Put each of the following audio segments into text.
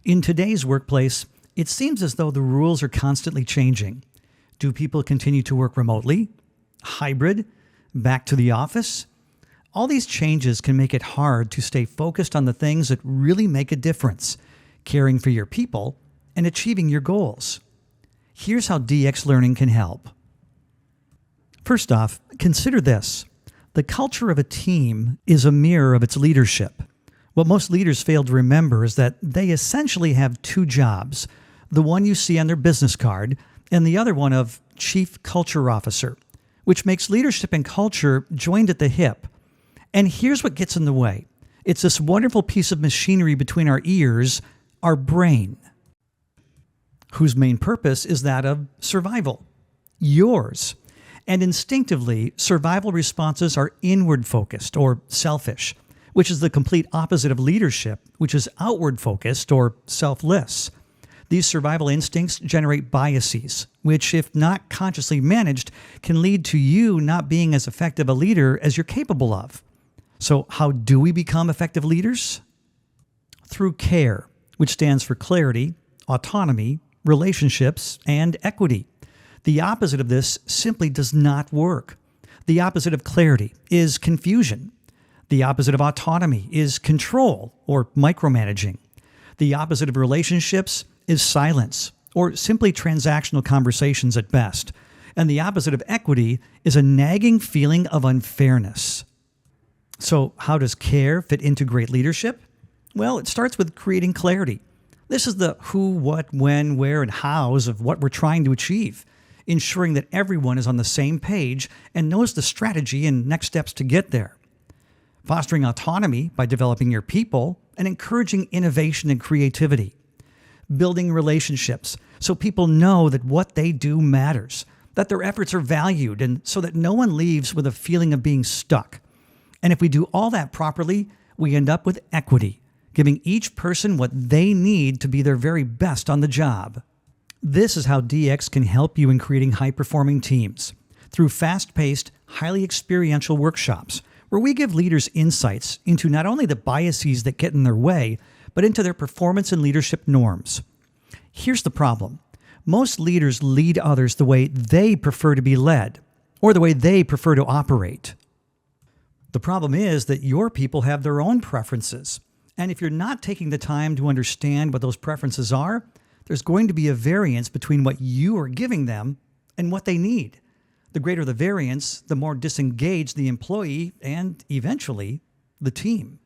In today's workplace, it seems as though the rules are constantly changing. Do people continue to work remotely, hybrid, back to the office? All these changes can make it hard to stay focused on the things that really make a difference, caring for your people and achieving your goals. Here's how DX learning can help. First off, consider this. The culture of a team is a mirror of its leadership. What most leaders fail to remember is that they essentially have two jobs, the one you see on their business card and the other one of Chief Culture Officer, which makes leadership and culture joined at the hip. And here's what gets in the way. It's this wonderful piece of machinery between our ears, our brain, whose main purpose is that of survival, yours. And instinctively, survival responses are inward focused or selfish, which is the complete opposite of leadership, which is outward focused or selfless. These survival instincts generate biases, which, if not consciously managed, can lead to you not being as effective a leader as you're capable of. So how do we become effective leaders? Through CARE, which stands for clarity, autonomy, relationships, and equity. The opposite of this simply does not work. The opposite of clarity is confusion. The opposite of autonomy is control or micromanaging. The opposite of relationships is silence or simply transactional conversations at best. And the opposite of equity is a nagging feeling of unfairness. So how does CARE fit into great leadership? Well, it starts with creating clarity. This is the who, what, when, where, and hows of what we're trying to achieve, ensuring that everyone is on the same page and knows the strategy and next steps to get there. Fostering autonomy by developing your people and encouraging innovation and creativity. Building relationships so people know that what they do matters, that their efforts are valued, and so that no one leaves with a feeling of being stuck. And if we do all that properly, we end up with equity, giving each person what they need to be their very best on the job. This is how DX can help you in creating high-performing teams through fast-paced, highly experiential workshops where we give leaders insights into not only the biases that get in their way, but into their performance and leadership norms. Here's the problem. Most leaders lead others the way they prefer to be led, or the way they prefer to operate. The problem is that your people have their own preferences, and if you're not taking the time to understand what those preferences are, there's going to be a variance between what you are giving them and what they need. The greater the variance, the more disengaged the employee and, eventually, the team.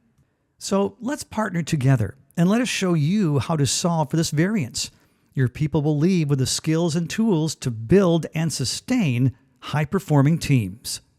So let's partner together and let us show you how to solve for this variance. Your people will leave with the skills and tools to build and sustain high-performing teams.